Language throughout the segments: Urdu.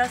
10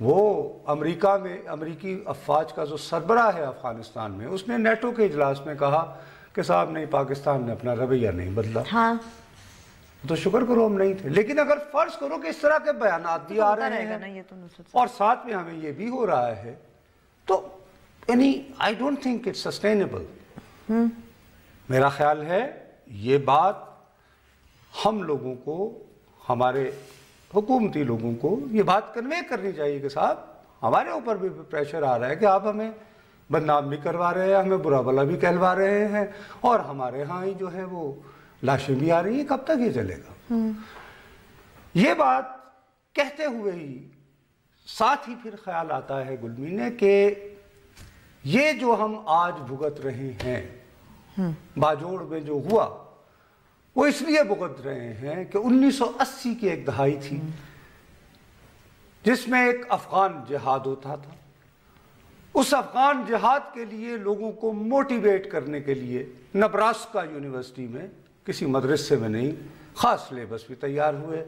وہ امریکہ میں امریکی افواج کا جو سربراہ ہے افغانستان میں، اس نے نیٹو کے اجلاس میں کہا کہ صاحب نہیں، پاکستان نے اپنا رویہ نہیں بدلا. ہاں تو شکر کرو ہم نہیں تھے. لیکن اگر فرض کرو کہ اس طرح کے بیانات بھی آ رہے ہیں اور ساتھ میں ہمیں یہ بھی ہو رہا ہے، تو یعنی I don't think it's sustainable. میرا خیال ہے یہ بات ہم لوگوں کو، ہمارے حکومتی لوگوں کو یہ بات کنوے کرنی چاہیے کہ صاحب ہمارے اوپر بھی پریشر آ رہا ہے کہ آپ ہمیں بدنام بھی کروا رہے ہیں، ہمیں برا بھلا بھی کہلوا رہے ہیں، اور ہمارے ہاں ہی جو ہے وہ لاشیں بھی آ رہی ہیں. کب تک یہ چلے گا؟ یہ بات کہتے ہوئے ہی ساتھ ہی پھر خیال آتا ہے گلمینے کہ یہ جو ہم آج بھگت رہے ہیں، باجوڑ میں جو ہوا، وہ اس لیے بھگت رہے ہیں کہ 1980 کی ایک دہائی تھی جس میں ایک افغان جہاد ہوتا تھا. اس افغان جہاد کے لیے لوگوں کو موٹیویٹ کرنے کے لیے نبراسکا یونیورسٹی میں، کسی مدرسے میں نہیں، خاص سلیبس بھی تیار ہوئے.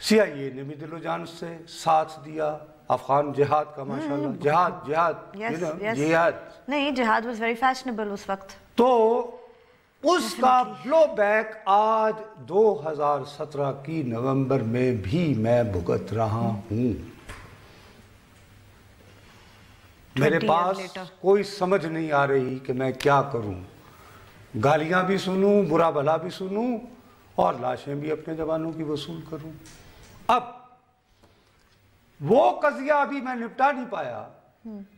CIA نے بھی دل و جان سے ساتھ دیا افغان جہاد کا. ماشاءاللہ جہاد نہیں، جہاد واز ویری فیشنیبل اس وقت. تو اس کا بلو بیک آج 2017 کی نومبر میں بھی میں بھگت رہا ہوں. میرے پاس کوئی سمجھ نہیں آ رہی کہ میں کیا کروں. گالیاں بھی سنوں، برا بھلا بھی سنوں، اور لاشیں بھی اپنے جوانوں کی وصول کروں. اب وہ قضیہ ابھی میں نپٹا نہیں پایا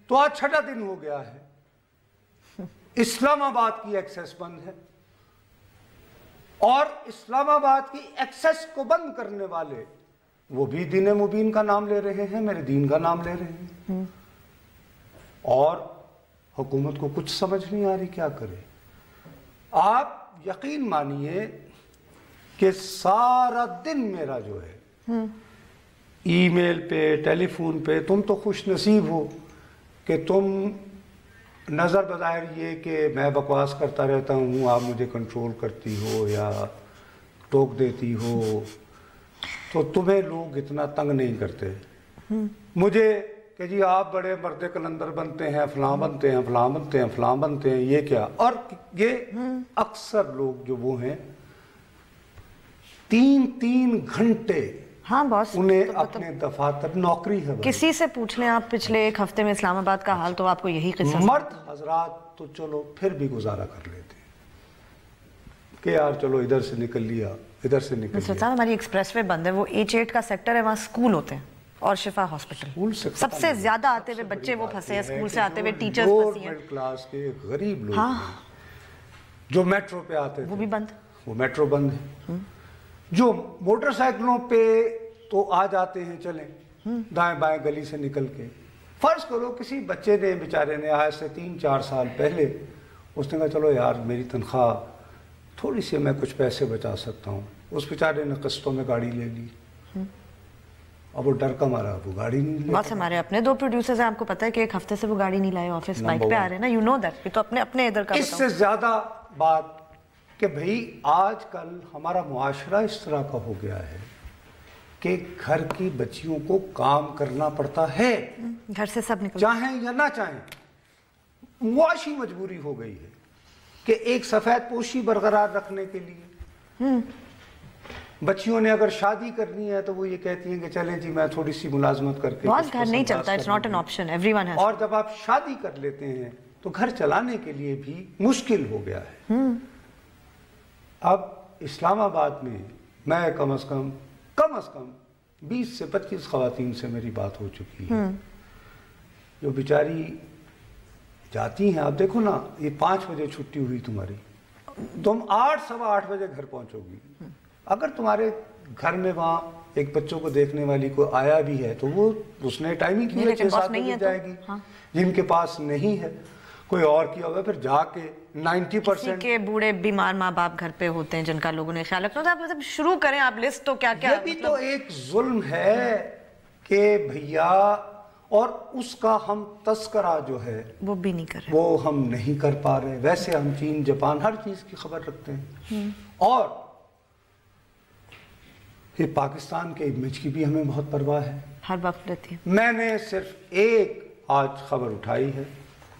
تو آج 6 دن ہو گیا ہے. اسلام آباد کی ایکسیس بند ہے، اور اسلام آباد کی ایکسیس کو بند کرنے والے وہ بھی دین مبین کا نام لے رہے ہیں، میرے دین کا نام لے رہے ہیں، اور حکومت کو کچھ سمجھ نہیں آ رہی کیا کرے. آپ یقین مانیے کہ سارا دن میرا جو ہے ای میل پہ، ٹیلی فون پہ، تم تو خوش نصیب ہو کہ تم نظر بظاہر یہ کہ میں بکواس کرتا رہتا ہوں، آپ مجھے کنٹرول کرتی ہو یا ٹوک دیتی ہو، تو تمہیں لوگ اتنا تنگ نہیں کرتے. مجھے کہ جی آپ بڑے مرد کلندر بنتے ہیں، فلاں بنتے ہیں، فلاں بنتے ہیں، فلاں بنتے ہیں، یہ کیا. اور یہ اکثر لوگ جو وہ ہیں 3 گھنٹے ہاں باس، انہیں اپنے دفاتر نوکری ہے. کسی سے پوچھ لیں آپ پچھلے ایک ہفتے میں اسلام آباد کا حال، تو آپ کو یہی قصہ. مرد حضرات تو چلو پھر بھی گزارا کر لیتے ہیں کہ یار چلو ادھر سے نکل لیا، ادھر سے نکل لیا. ہماری ایکسپریس وے بند ہے، وہ H8 کا سیکٹر ہے، وہاں سکول ہوتے ہیں اور شفا ہاسپٹل. سب سے زیادہ آتے ہوئے بچے وہ پھنسے ہیں، سکول سے آتے ہوئے ٹیچرز پھنسی ہیں. گورنمنٹ کلاس کے غریب لوگ جو میٹرو پہ آتے تھے، وہ بھی بند، وہ میٹرو بند ہے. جو موٹر سائیکلوں پہ تو آ جاتے ہیں چلیں دائیں بائیں گلی سے نکل کے. فرض کرو کسی بچے نے بیچارے نے آج سے 3-4 سال پہلے اس نے کہا چلو یار میری تنخواہ تھوڑی سی میں کچھ پیسے بچا سکتا ہوں. اس بیچارے نے قسطوں میں گاڑی لے لی، اب وہ ڈر کا مارا وہ گاڑی نہیں لے. بس ہمارے اپنے 2 پروڈیوسرز ہیں، آپ کو پتا ہے کہ ایک ہفتے سے وہ گاڑی نہیں لائے، آفس بائک پہ آ رہے ہیں نا. You know that. تو اپنے ادھر کا اس سے زیادہ بات کہ بھئی آج کل ہمارا معاشرہ اس طرح کا ہو گیا ہے کہ گھر کی بچیوں کو کام کرنا پڑتا ہے، گھر سے سب نکل چاہیں یا نہ چاہیں. معاشی مجبوری ہو گئی ہے کہ ایک سفید پوشی برقرار رکھنے کے لیے بچیوں نے اگر شادی کرنی ہے تو وہ یہ کہتی ہیں کہ چلیں جی میں تھوڑی سی ملازمت کر کے. بہت گھر نہیں چلتا، it's not an option, everyone has. اور جب آپ شادی کر لیتے ہیں تو گھر چلانے کے لیے بھی مشکل ہو گیا ہے. اب اسلام آباد میں میں کم از کم 20 سے 25 خواتین سے میری بات ہو چکی ہے جو بیچاری جاتی ہیں. آپ دیکھو نا، یہ 5 بجے چھٹی ہوئی تمہاری، تم 8 سوا 8 بجے گھر پہنچو گی. اگر تمہارے گھر میں وہاں ایک بچوں کو دیکھنے والی کو آیا بھی ہے تو وہ اس نے ٹائمنگ کی ہے 6-7 بجے جائے گی. جن کے پاس نہیں ہے کوئی اور کیا ہوگا، پھر جا کے 90% کے بوڑھے بیمار ماں باپ گھر پہ ہوتے ہیں جن کا لوگوں نے خیال رکھنا. آپ مطلب شروع کریں آپ لسٹ، تو کیا کیا. یہ بھی تو ایک ظلم ہے کہ بھیا، اور اس کا ہم تذکرہ جو ہے وہ بھی نہیں کر رہے، وہ ہم نہیں کر پا رہے. ویسے ہم چین جاپان ہر چیز کی خبر رکھتے ہیں، اور کہ پاکستان کے امیج کی بھی ہمیں بہت پرواہ ہے، ہر وقت رہتی ہے. میں نے صرف ایک آج خبر اٹھائی ہے،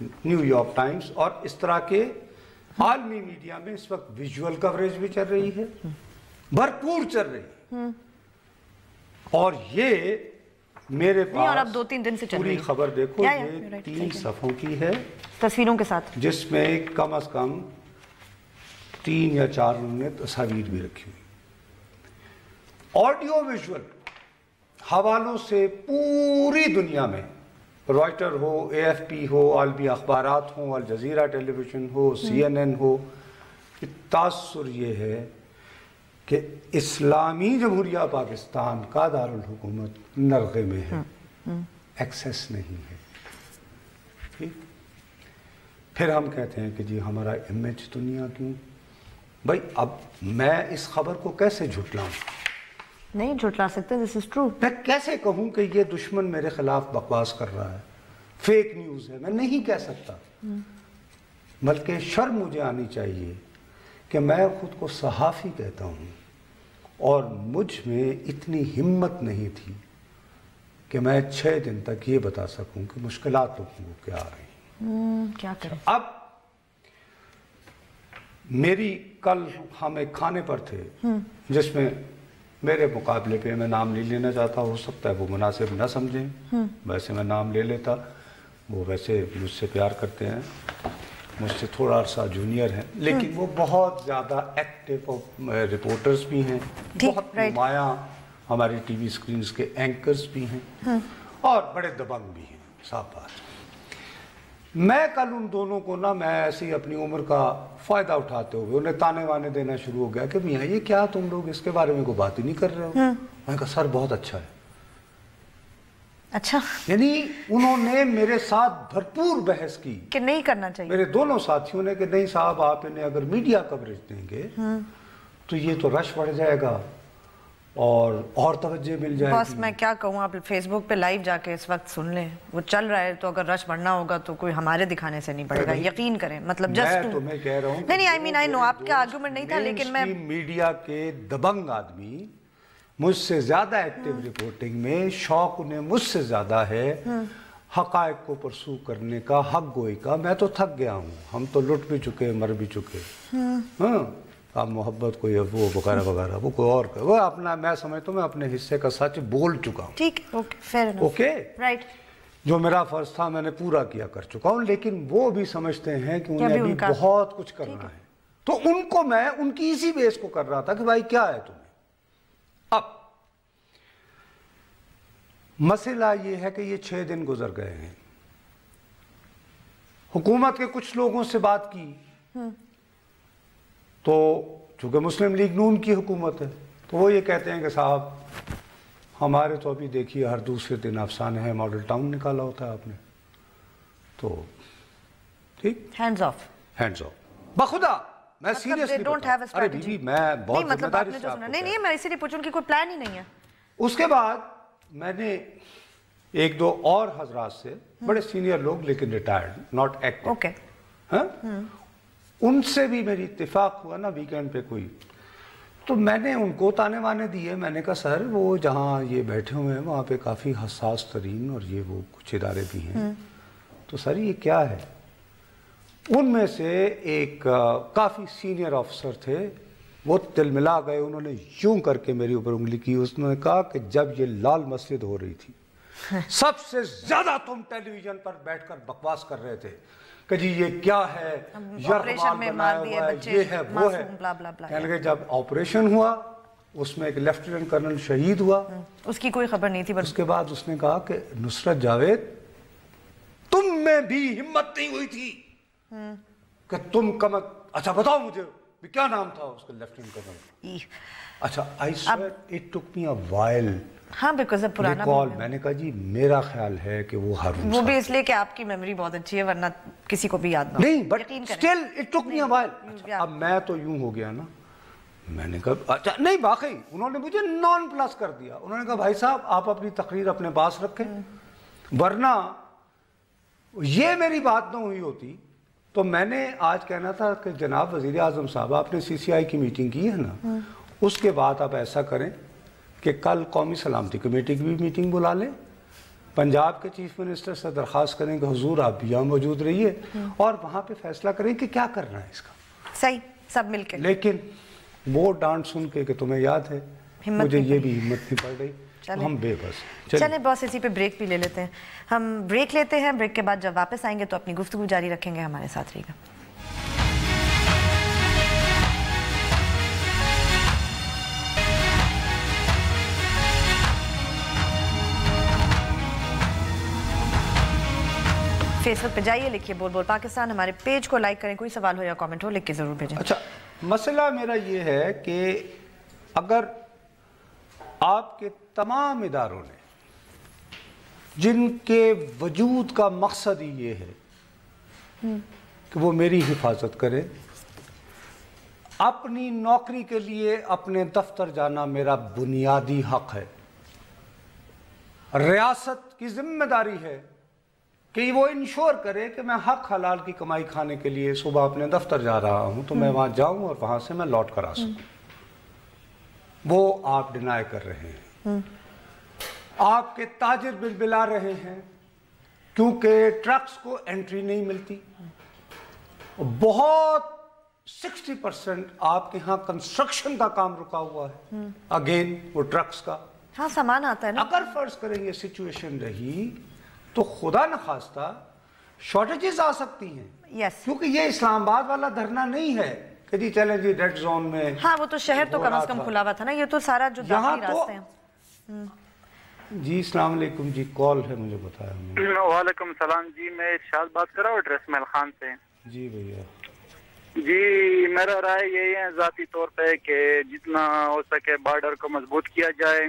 نیو یارک ٹائمز اور اس طرح کے عالمی میڈیا میں اس وقت ویژول کوریج بھی چل رہی ہے، بھرپور چل رہی ہے، اور یہ میرے اور اب پاس 2-3 دن سے چل پوری رہی ہے. خبر دیکھو، یہ 3 صفحوں کی ہے تصویروں کے ساتھ، جس میں کم از کم 3 یا 4 انہوں نے تصاویر بھی رکھی ہوئی. آڈیو ویژول حوالوں سے پوری دنیا میں، writer who, A F P ہو، عالمی اخبارات ہوں، الجزیرہ ٹیلی ویژن ہو، CNN ہو، تاثر یہ ہے کہ اسلامی جمہوریہ پاکستان کا دارالحکومت نرغے میں ہے، ایکسیس نہیں ہے. ٹھیک، پھر ہم کہتے ہیں کہ جی ہمارا امیج دنیا کیوں. بھائی اب میں اس خبر کو کیسے جھٹلاؤں؟ نہیں جھٹلا سکتے. دس از ٹرو. میں کیسے کہوں کہ یہ دشمن میرے خلاف بکواس کر رہا ہے، فیک نیوز ہے؟ میں نہیں کہہ سکتا، بلکہ شرم مجھے آنی چاہیے کہ میں خود کو صحافی کہتا ہوں، اور مجھ میں اتنی ہمت نہیں تھی کہ میں 6 دن تک یہ بتا سکوں کہ مشکلات لوگوں کو کیا آ رہی ہیں. کیا کریں؟ اب میری کل ہم ایک کھانے پر تھے جس میں میرے مقابلے پہ، میں نام نہیں لینا چاہتا، ہو سکتا ہے وہ مناسب نہ سمجھیں، ویسے میں نام لے لیتا، وہ ویسے مجھ سے پیار کرتے ہیں، مجھ سے تھوڑا عرصہ جونیئر ہیں، لیکن وہ بہت زیادہ ایکٹیو رپورٹرز بھی ہیں، بہت نمایاں ہماری ٹی وی سکرینز کے اینکرز بھی ہیں، اور بڑے دبنگ بھی ہیں. صاف بات. میں کل ان دونوں کو میں ایسی اپنی عمر کا فائدہ اٹھاتے ہوئے انہیں تانے وانے دینا شروع ہو گیا کہ میاں یہ کیا تم لوگ اس کے بارے میں کوئی بات ہی نہیں کر رہے ہو. میں نے کہا سر بہت اچھا ہے. اچھا، یعنی انہوں نے میرے ساتھ بھرپور بحث کی کہ نہیں کرنا چاہیے. میرے دونوں ساتھیوں نے کہ نہیں صاحب، آپ انہیں اگر میڈیا کوریج دیں گے تو یہ تو رش بڑھ جائے گا اور توجہ مل جائے گی. بس میں کیا کہوں، آپ فیس بک پہ لائیو جا کے اس وقت سن لیں، وہ چل رہا ہے، تو اگر رش بڑھنا ہوگا تو کوئی ہمارے دکھانے سے نہیں بڑھے گا، یقین کریں. مطلب میں تمہیں کہہ رہا ہوں، نہیں آئی مین آئی نو آپ کا آرگومنٹ نہیں تھا، لیکن میں میڈیا کے دبنگ آدمی مجھ سے زیادہ ایکٹیو رپورٹنگ میں، شوق انہیں مجھ سے زیادہ ہے حقائق کو پرسو کرنے کا، حق گوئی کا. میں تو تھک گیا ہوں، ہم تو لٹ بھی چکے، مر بھی چکے. ہاں، آپ محبت کو یہ وہ وغیرہ وغیرہ، وہ کوئی اور وہ اپنا، میں سمجھتا ہوں میں اپنے حصے کا سچ بول چکا ہوں. ٹھیک ہے، okay, fair enough. Okay, right. جو میرا فرض تھا میں نے پورا کیا کر چکا ہوں، لیکن وہ بھی سمجھتے ہیں کہ انہیں ابھی بہت کچھ کرنا ہے. تو ان کو میں ان کی اسی بیس کو کر رہا تھا کہ بھائی کیا ہے تمہیں. اب مسئلہ یہ ہے کہ یہ 6 دن گزر گئے ہیں، حکومت کے کچھ لوگوں سے بات کی تو چونکہ مسلم لیگ نون کی حکومت ہے تو وہ یہ کہتے ہیں کہ صاحب ہمارے تو ابھی دیکھیے ہر دوسرے دن افسانے ہیں، ماڈل ٹاؤن نکالا ہوتا ہے آپ نے، تو ٹھیک، ہینڈز آف، ہینڈز آف. بخدا میں سیریسلی ارے بیوی میں بہت ذمہ داری سے آپ کو نہیں میں اسی لیے پوچھوں کہ کوئی پلان ہی نہیں ہے. اس کے بعد میں نے 1-2 اور حضرات سے، بڑے سینئر لوگ لیکن ریٹائرڈ، ناٹ ایکٹیو، اوکے، ان سے بھی میری اتفاق ہوا نا ویکینڈ پہ کوئی، تو میں نے ان کو تانے وانے دیے. میں نے کہا سر وہ جہاں یہ بیٹھے ہوئے ہیں وہاں پہ کافی حساس ترین اور یہ وہ کچھ ادارے بھی ہیں، تو سر یہ کیا ہے. ان میں سے ایک کافی سینئر آفیسر تھے، وہ تلملا گئے، انہوں نے یوں کر کے میری اوپر انگلی کی. اس نے کہا کہ جب یہ لال مسجد ہو رہی تھی سب سے زیادہ تم ٹیلی ویژن پر بیٹھ کر بکواس کر رہے تھے کہ جی یہ کیا ہے، آپریشن میں مار دیے بچے، یہ ہے وہ ہے. کہنے لگے جب آپریشن ہوا اس میں ایک لیفٹیننٹ کرنل شہید ہوا، اس کی کوئی خبر نہیں تھی. اس کے بعد اس نے کہا کہ نصرت جاوید تم میں بھی ہمت نہیں ہوئی تھی کہ تم اچھا بتاؤ مجھے کیا نام تھا اس کا لیفٹیننٹ کرنل. اچھا I swear it took me a while. ہاں بیکاز اب پرانا میں نے کہا جی میرا خیال ہے کہ وہ ہارون، وہ بھی اس لیے کہ آپ کی میموری بہت اچھی ہے ورنہ کسی کو بھی یاد نہ نہیں، but still it took me a while. اب میں تو یوں ہو گیا نا، میں نے کہا اچھا نہیں، واقعی انہوں نے مجھے نان پلس کر دیا. انہوں نے کہا بھائی صاحب آپ اپنی تقریر اپنے پاس رکھیں، ورنہ یہ میری بات نہ ہوئی ہوتی تو میں نے آج کہنا تھا کہ جناب وزیر اعظم صاحب آپ نے CCI کی میٹنگ کی ہے نا، اس کے بعد آپ ایسا کریں کہ کل قومی سلامتی کمیٹی کی بھی میٹنگ بلا لیں، پنجاب کے چیف منسٹر سے درخواست کریں کہ حضور آپ بھی یہاں موجود رہیے اور وہاں پہ فیصلہ کریں کہ کیا کرنا ہے اس کا. صحیح، سب مل کے. لیکن وہ ڈانٹ سن کے کہ تمہیں یاد ہے، مجھے یہ بھی ہمت نہیں پڑ رہی، ہم بے بس. چلیں باس، اسی پہ بریک بھی لے لیتے ہیں. ہم بریک لیتے ہیں، بریک کے بعد جب واپس آئیں گے تو اپنی گفتگو جاری رکھیں گے. ہمارے ساتھ رہیے گا. فیس بک پہ جائیے، لکھیے بول بول پاکستان. ہمارے پیج کو لائک کریں. کوئی سوال ہو یا کامنٹ ہو لکھ کے ضرور بھیجیں. اچھا، مسئلہ میرا یہ ہے کہ اگر آپ کے تمام اداروں نے جن کے وجود کا مقصد ہی یہ ہے کہ وہ میری حفاظت کرے، اپنی نوکری کے لیے اپنے دفتر جانا میرا بنیادی حق ہے، ریاست کی ذمہ داری ہے کہ وہ انشور کرے کہ میں حق حلال کی کمائی کھانے کے لیے صبح اپنے دفتر جا رہا ہوں تو میں وہاں جاؤں اور وہاں سے میں لوٹ کر آ سکوں. وہ آپ ڈینائی کر رہے ہیں. آپ کے تاجر بلبلا رہے ہیں کیونکہ ٹرکس کو انٹری نہیں ملتی. بہت 60% آپ کے ہاں کنسٹرکشن کا کام رکا ہوا ہے، اگین وہ ٹرکس کا. ہاں، سامان آتا ہے نا. اگر فرض کریں یہ سچویشن رہی تو خدا نخواستہ شارٹیجز آ سکتی ہیں. یس، کیونکہ یہ اسلام آباد والا دھرنا نہیں ہے کہ جی چلیں جی ریڈ زون میں. ہاں، وہ تو شہر تو کم از کم کھلا ہوا تھا نا. یہ تو سارا جو داخلی راستے ہیں. جی السلام علیکم جی، کال ہے مجھے بتایا. وعلیکم السلام جی، میں ارشاد بات کر رہا ہوں ایڈریس محل خان سے. جی بھیا. جی میرا رائے یہی ہے ذاتی طور پہ کہ جتنا ہو سکے بارڈر کو مضبوط کیا جائے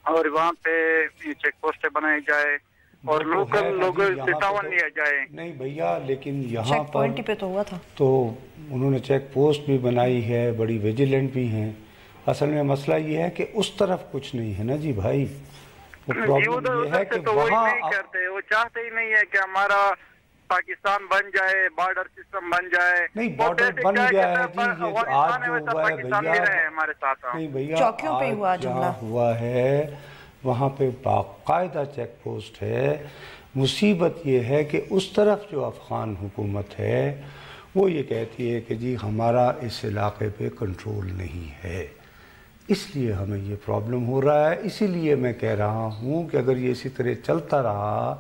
اور وہاں پہ چیک پوسٹیں بنائی جائے اور لوکل لوگوں سے تعاون لیا جائے. نہیں بھیا، لیکن یہاں چیک پوائنٹ پہ تو ہوا تھا تو انہوں نے چیک پوسٹ بھی بنائی ہے، بڑی ویجیلنٹ بھی ہیں. اصل میں مسئلہ یہ ہے کہ اس طرف کچھ نہیں ہے نا جی بھائی. وہ پرابلم یہ ہے کہ وہاں نہیں کرتے، وہ چاہتے ہی نہیں ہے کہ ہمارا پاکستان بن جائے، بارڈر سسٹم بن جائے. نہیں بارڈر بن گیا ہے جی، یہ جو آج جو ہوا ہے بھیا. ہمارے ساتھ نہیں بھیا، چوکیوں پہ ہوا جہاں ہوا ہے وہاں پہ باقاعدہ چیک پوسٹ ہے. مصیبت یہ ہے کہ اس طرف جو افغان حکومت ہے وہ یہ کہتی ہے کہ جی ہمارا اس علاقے پہ کنٹرول نہیں ہے، اس لیے ہمیں یہ پرابلم ہو رہا ہے. اسی لیے میں کہہ رہا ہوں کہ اگر یہ اسی طرح چلتا رہا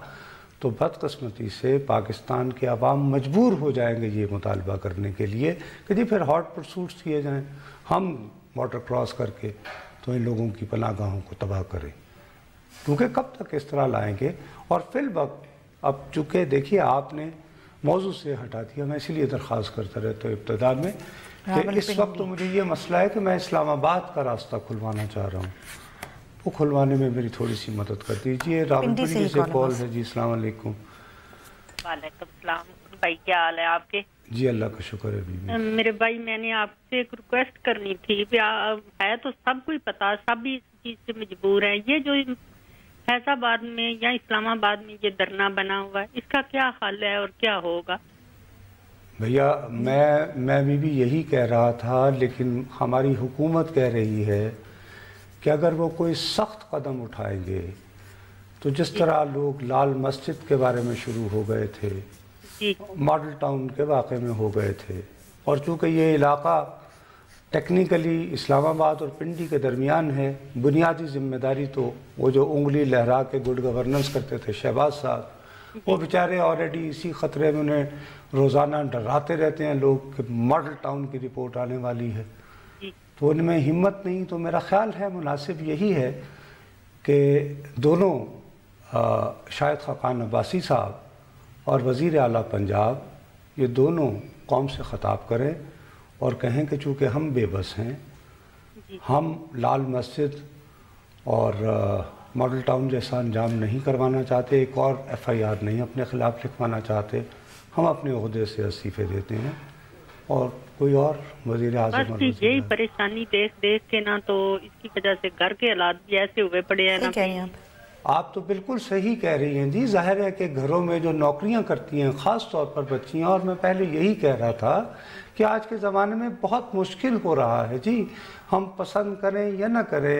تو بدقسمتی سے پاکستان کے عوام مجبور ہو جائیں گے یہ مطالبہ کرنے کے لیے کہ جی پھر ہاٹ پرسوٹس کیے جائیں، ہم بارڈر کراس کر کے تو ان لوگوں کی پناہ گاہوں کو تباہ کریں. کیونکہ کب تک اس طرح لائیں گے. اور فی الوقت اب چونکہ دیکھیے آپ نے موضوع سے ہٹا دیا، میں اسی لیے درخواست کرتا رہتا ہوں ابتدا میں کہ اس وقت تو مجھے یہ مسئلہ ہے کہ میں اسلام آباد کا راستہ کھلوانا چاہ رہا ہوں. وہ کھلوانے میں میری تھوڑی سی مدد کر دیجیے. راولپنڈی سے کال ہے جی. السلام علیکم. وعلیکم السلام بھائی، کیا حال ہے آپ کے؟ جی اللہ کا شکر ہے. بی میرے بھائی میں نے آپ سے ایک ریکویسٹ کرنی تھی. ہے تو سب کو پتا، سب بھی اس چیز سے مجبور ہیں. یہ جو فیض آباد میں یا اسلام آباد میں یہ دھرنا بنا ہوا ہے، اس کا کیا حل ہے اور کیا ہوگا؟ بھیا میں بھی یہی کہہ رہا تھا، لیکن ہماری حکومت کہہ رہی ہے کہ اگر وہ کوئی سخت قدم اٹھائیں گے تو جس طرح لوگ لال مسجد کے بارے میں شروع ہو گئے تھے، ماڈل ٹاؤن کے واقعے میں ہو گئے تھے، اور چونکہ یہ علاقہ ٹیکنیکلی اسلام آباد اور پنڈی کے درمیان ہے، بنیادی ذمہ داری تو وہ جو انگلی لہرا کے گڈ گورننس کرتے تھے شہباز صاحب، وہ بیچارے آلریڈی اسی خطرے میں انہیں روزانہ ڈراتے رہتے ہیں لوگ کہ ماڈل ٹاؤن کی رپورٹ آنے والی ہے. تو ان میں ہمت نہیں. تو میرا خیال ہے مناسب یہی ہے کہ دونوں شاہد خاقان عباسی صاحب اور وزیر اعلیٰ پنجاب یہ دونوں قوم سے خطاب کریں اور کہیں کہ چونکہ ہم بے بس ہیں، ہم لال مسجد اور ماڈل ٹاؤن جیسا انجام نہیں کروانا چاہتے، ایک اور ایف آئی آر نہیں اپنے خلاف لکھوانا چاہتے، ہم اپنے عہدے سے استعفے دیتے ہیں اور کوئی اور وزیر اعظم. بس یہی پریشانی دیکھ کے نا تو اس کی وجہ سے گھر کے حالات بھی ایسے ہوئے پڑے ہیں نا. آپ تو بالکل صحیح کہہ رہی ہیں جی. ظاہر ہے کہ گھروں میں جو نوکریاں کرتی ہیں خاص طور پر بچیاں، اور میں پہلے یہی کہہ رہا تھا کہ آج کے زمانے میں بہت مشکل ہو رہا ہے جی، ہم پسند کریں یا نہ کریں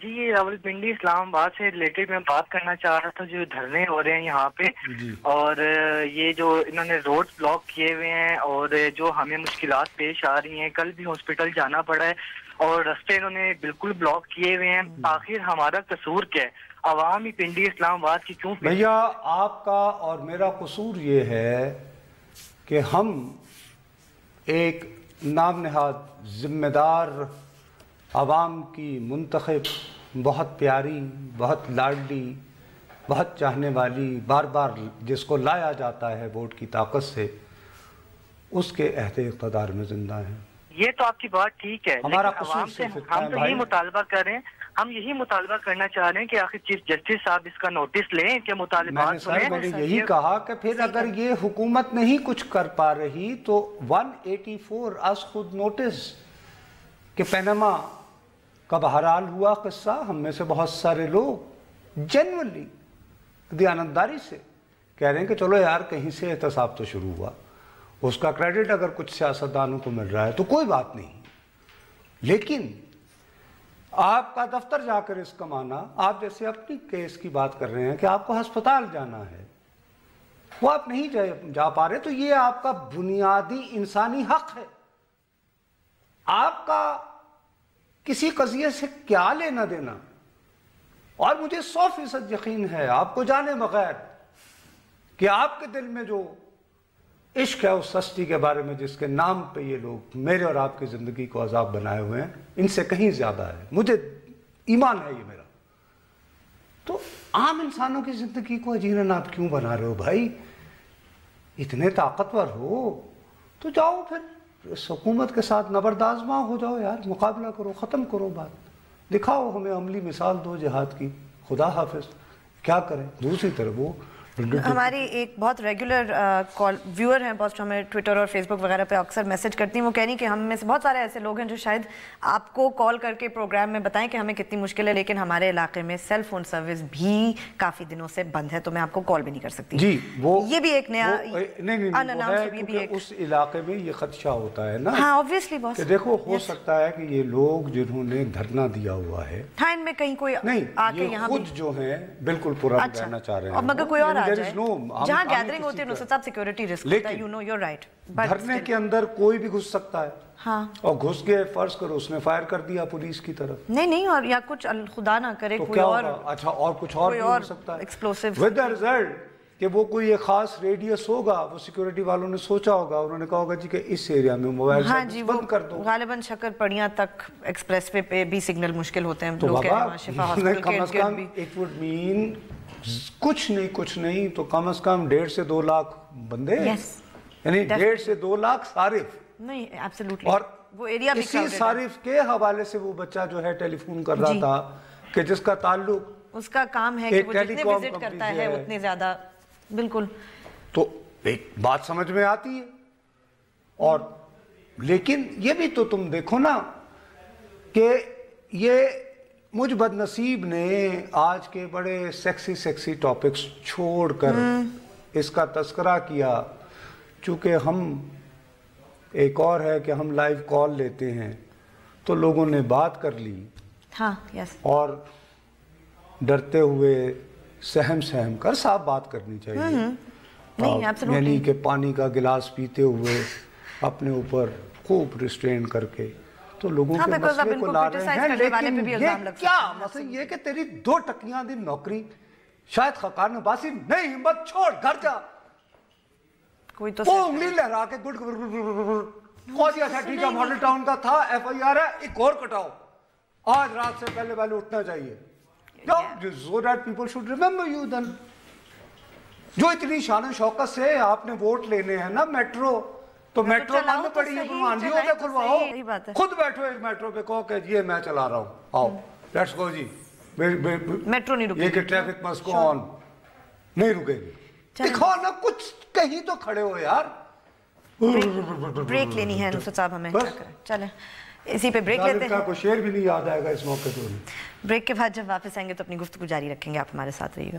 جی یہ راولپنڈی اسلام آباد سے ریلیٹڈ میں بات کرنا چاہ رہا تھا. جو دھرنے ہو رہے ہیں یہاں پہ اور یہ جو انہوں نے روڈ بلاک کیے ہوئے ہیں اور جو ہمیں مشکلات پیش آ رہی ہیں, کل بھی ہاسپٹل جانا پڑا ہے اور رستے انہوں نے بالکل بلاک کیے ہوئے ہیں. آخر ہمارا قصور کیا ہے؟ عوامی پنڈی اسلام آباد کی کیوں؟ بھیا آپ کا اور میرا قصور یہ ہے کہ ہم ایک نام نہاد ذمہ دار عوام کی منتخب, بہت پیاری, بہت لاڈلی, بہت چاہنے والی, بار بار جس کو لایا جاتا ہے ووٹ کی طاقت سے, اس کے عہد اقتدار میں زندہ ہیں. یہ تو آپ کی بات ٹھیک ہے, ہمارا لیکن عوام سے ہم تو یہی مطالبہ کر رہے ہیں, ہم یہی مطالبہ کرنا چاہ رہے ہیں کہ آخر چیف جسٹس صاحب اس کا نوٹس لیں کہ مطالبات سنیں. میں نے یہی کہا کہ پھر اگر یہ حکومت نہیں کچھ کر پا رہی تو 184 از خود نوٹس کہ پینما کا بہرحال ہوا قصہ, ہم میں سے بہت سارے لوگ جنرلی دیانتداری سے کہہ رہے ہیں کہ چلو یار کہیں سے احتساب تو شروع ہوا, اس کا کریڈٹ اگر کچھ سیاستدانوں کو مل رہا ہے تو کوئی بات نہیں, لیکن آپ کا دفتر جا کر اس کا معنی, آپ جیسے اپنی کیس کی بات کر رہے ہیں کہ آپ کو ہسپتال جانا ہے, وہ آپ نہیں جا پا رہے, تو یہ آپ کا بنیادی انسانی حق ہے. آپ کا کسی قضیے سے کیا لینا دینا؟ اور مجھے 100% یقین ہے آپ کو جانے بغیر کہ آپ کے دل میں جو عشق ہے اس ہستی کے بارے میں جس کے نام پہ یہ لوگ میرے اور آپ کی زندگی کو عذاب بنائے ہوئے ہیں, ان سے کہیں زیادہ ہے. مجھے ایمان ہے یہ میرا. تو عام انسانوں کی زندگی کو اجیرن آپ کیوں بنا رہے ہو بھائی؟ اتنے طاقتور ہو تو جاؤ پھر اس حکومت کے ساتھ نبردآزما ہو جاؤ یار, مقابلہ کرو, ختم کرو بات, دکھاؤ ہمیں عملی مثال دو جہاد کی. خدا حافظ. کیا کریں؟ دوسری طرف وہ ہماری ایک بہت ریگولر ویور ہیں پوسٹ, ہمیں ٹویٹر اور فیس بک وغیرہ پہ اکثر میسج کرتی ہیں, وہ کہہ رہی ہیں کہ ہم میں سے بہت سارے ایسے لوگ ہیں جو شاید آپ کو کال کر کے پروگرام میں بتائیں کہ ہمیں کتنی مشکل ہے, لیکن ہمارے علاقے میں سیل فون سروس بھی کافی دنوں سے بند ہے, تو میں آپ کو کال بھی نہیں کر سکتی. جی وہ یہ بھی ایک نیا نہیں, اس علاقے میں یہ خدشہ ہوتا ہے نا. ہاں آبویسلی باس, دیکھو ہو سکتا ہے کہ یہ لوگ جنہوں نے دھرنا دیا ہوا ہے, ہاں ان میں کہیں کوئی آ کے یہاں خود جو ہیں بالکل پورا رہنا چاہ رہے ہیں, مگر کوئی اور آ جائے جہاں گیدرنگ ہوتی ہے نصرت صاحب سیکیورٹی رسک ہوتا ہے, یو نو یور رائٹ. دھرنے کے اندر کوئی بھی گھس سکتا ہے, ہاں, اور گھس گئے فرض کرو اس نے فائر کر دیا پولیس کی طرف, نہیں اور یا کچھ خدا نہ کرے کوئی اور, اچھا اور کچھ اور بھی ہو سکتا ہے ایکسپلوسیو, ود دا رزلٹ کہ وہ کوئی ایک خاص ریڈیس ہوگا, وہ سیکیورٹی والوں نے سوچا ہوگا, انہوں نے کہا ہوگا جی کہ اس ایریا میں موبائل سروس بند کر دو. غالباً شکر پڑیاں تک ایکسپریس وے پہ بھی سگنل مشکل ہوتے ہیں, تو بابا کم از کم اٹ وڈ مین کچھ نہیں تو کم از کم 1.5 سے 2 لاکھ بندے, یعنی 1.5 سے 2 لاکھ صارف. نہیں ایبسلیوٹلی, اور وہ ایریا بھی اسی صارف کے حوالے سے وہ بچہ جو ہے ٹیلی فون کر رہا تھا کہ جس کا تعلق اس کا کام ہے کہ وہ جتنے وزٹ کرتا ہے اتنے زیادہ. بالکل, تو ایک بات سمجھ میں آتی ہے. اور لیکن یہ بھی تو تم دیکھو نا کہ یہ مجھ بد نصیب نے آج کے بڑے سیکسی ٹاپکس چھوڑ کر اس کا تذکرہ کیا, چونکہ ہم ایک اور ہے کہ ہم لائیو کال لیتے ہیں تو لوگوں نے بات کر لی, ہاں یس, اور ڈرتے ہوئے سہم کر صاحب بات کرنی چاہیے, یعنی کہ پانی کا گلاس پیتے ہوئے اپنے اوپر خوب ریسٹرین کر کے تو لوگوں کے مسئلے کو لا رہے ہیں. لیکن یہ کیا مسئلہ یہ کہ تیری 2 ٹکیاں دن نوکری شاید خقار نباسی, نہیں ہمت چھوڑ گھر جا, کوئی تو انگلی لہرا کے گڈ کوئی اچھا ٹھیک ہے ماڈل ٹاؤن کا تھا, FIR ہے, ایک اور کٹاؤ, آج رات سے پہلے اٹھنا چاہیے, so that people should remember you then. جو اتنی شان و شوکت سے آپ نے ووٹ لینے ہیں نا میٹرو, تو میٹرو بند پڑی ہے, آندھی ہو کے کھلواؤ, خود بیٹھو ایک میٹرو پہ, کہو کہ یہ میں چلا رہا ہوں, آؤ لیٹس گو جی, میٹرو نہیں رکے, یہ کہ ٹریفک مس گو آن, نہیں رکے گی, دکھاؤ نا کچھ کہیں تو کھڑے ہو یار. بریک لینی ہے نصرت صاحب ہمیں, چلیں اسی پہ بریک لیتے ہیں. کوئی شعر بھی نہیں یاد آئے گا اس موقع پہ. بریک کے بعد جب واپس آئیں گے تو اپنی گفتگو جاری رکھیں گے, آپ ہمارے ساتھ رہیے گا.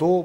2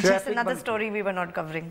Just another story we were not covering।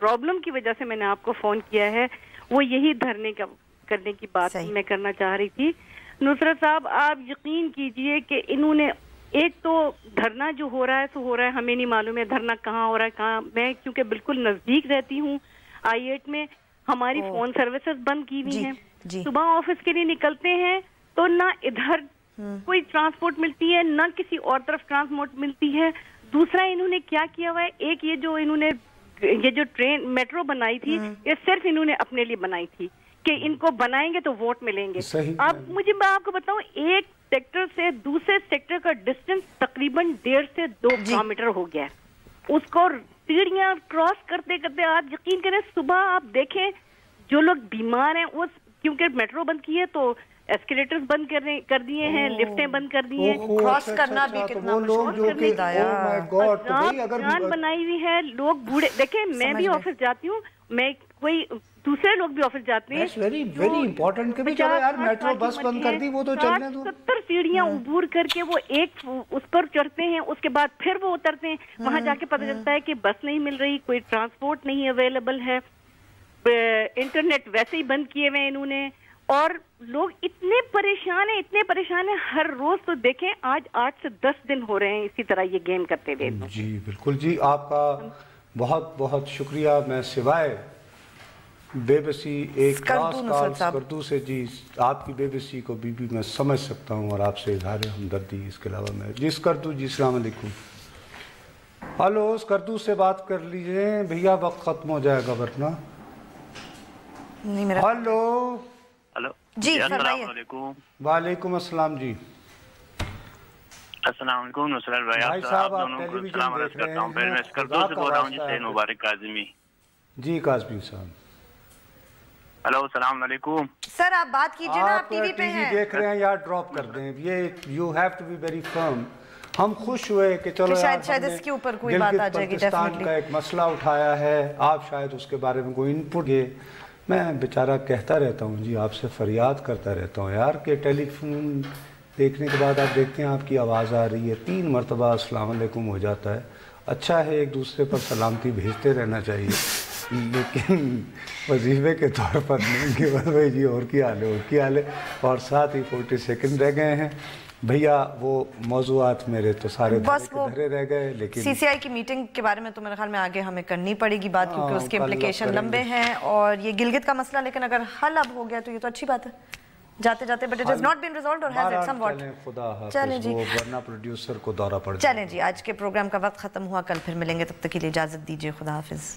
Problem کی وجہ سے میں نے آپ کو فون کیا ہے وہ یہی دھرنے کا کرنے کی بات میں کرنا چاہ رہی تھی. نصرت صاحب آپ یقین کیجئے کہ انہوں نے ایک تو دھرنا جو ہو رہا ہے سو ہو رہا ہے, ہمیں نہیں معلوم ہے دھرنا کہاں ہو رہا ہے کہاں. میں کیونکہ بالکل نزدیک رہتی ہوں I-8 میں, ہماری فون سروسز بند کی ہوئی ہیں. صبح آفس کے لیے نکلتے ہیں تو نہ ادھر کوئی ٹرانسپورٹ ملتی ہے نہ کسی اور طرف ٹرانسپورٹ ملتی ہے. دوسرا انہوں نے کیا کیا ہوا ہے, ایک یہ جو انہوں نے یہ جو ٹرین میٹرو بنائی تھی یہ صرف انہوں نے اپنے لیے بنائی تھی کہ ان کو بنائیں گے تو ووٹ ملیں گے. اب مجھے میں آپ کو بتاؤں ایک سیکٹر سے دوسرے سیکٹر کا ڈسٹینس تقریباً 1.5 سے 2 کلومیٹر ہو گیا ہے. اس کو سیڑھیاں کراس کرتے کرتے آپ یقین کریں صبح آپ دیکھیں جو لوگ بیمار ہیں وہ کیونکہ میٹرو بند کی ہے تو ایسکیلیٹرز بند کر دیے ہیں, لفٹیں بند کر دی ہیں, کراس کرنا بھی کتنا مشکل جان بنائی ہوئی ہے. لوگ بوڑھے دیکھیں میں بھی آفس جاتی ہوں, میں کوئی دوسرے لوگ بھی آفس جاتے ہیں, ویری امپورٹنٹ کہ چلو یار میٹرو بس بند کر دی وہ تو چلنے دو. 70 سیڑھیاں عبور کر کے وہ ایک اس پر چڑھتے ہیں, اس کے بعد پھر وہ اترتے ہیں. وہاں جا کے پتہ چلتا ہے کہ بس نہیں مل رہی, کوئی ٹرانسپورٹ نہیں اویلیبل ہے, انٹرنیٹ ویسے ہی بند کیے ہوئے انہوں نے. اور لوگ اتنے پریشان ہیں ہر روز. تو دیکھیں آج 8 سے 10 دن ہو رہے ہیں اسی طرح یہ گیم کرتے ہوئے. جی بالکل جی, آپ کا بہت بہت شکریہ. میں سوائے بے بسی ایک خاص کردو سے جی آپ کی بے بسی کو بھی میں سمجھ سکتا ہوں اور آپ سے اظہار ہمدردی. اس کے علاوہ میں جس کردو جی السلام علیکم. ہلو اس کردو سے بات کر لیجئے بھیا, وقت ختم ہو جائے گا ورنہ. ہلو ہلو جی السلام علیکم. وعلیکم السلام جی. السلام علیکم نصرت بھائی صاحب, آپ دونوں کو سلام عرض کرتا ہوں. پہلے میں اسکردو سے بول رہا ہوں جی, سید مبارک کاظمی. جی کاظمی صاحب. ہلو السلام علیکم سر, آپ بات کیجئے نا, آپ ٹی وی پہ ہیں. آپ دیکھ رہے ہیں یا ڈراپ کر دیں, یہ you have to be very firm. ہم خوش ہوئے کہ چلو شاید اس کے اوپر کوئی بات آ جائے گی. پاکستان کا ایک مسئلہ اٹھایا ہے, آپ شاید اس کے بارے میں کوئی انپٹ دیں. میں بیچارہ کہتا رہتا ہوں جی, آپ سے فریاد کرتا رہتا ہوں یار کہ ٹیلی فون دیکھنے کے بعد آپ دیکھتے ہیں آپ کی آواز آ رہی ہے, 3 مرتبہ السلام علیکم ہو جاتا ہے. اچھا ہے ایک دوسرے پر سلامتی بھیجتے رہنا چاہیے, لیکن وظیفے کے طور پر نہیں کہ بھائی جی اور کیا حال ہے. اور ساتھ ہی 40 سیکنڈ رہ گئے ہیں بھیا. وہ موضوعات میرے تو سارے دھرے رہ گئے, لیکن سی سی آئی کی میٹنگ کے بارے میں تو میرے خیال میں آگے ہمیں کرنی پڑے گی بات, کیونکہ اس کے امپلیکیشن لمبے ہیں. اور یہ گلگت کا مسئلہ لیکن اگر حل اب ہو گیا تو یہ تو اچھی بات ہے جاتے جاتے, but it is not been resolved اور ہیز اٹ سم واٹ. چلیں جی, ورنہ پروڈیوسر کو دورہ پڑ چلیں جی, آج کے پروگرام کا وقت ختم ہوا. کل پھر ملیں گے, تب تک کے لیے اجازت دیجیے. خدا حافظ.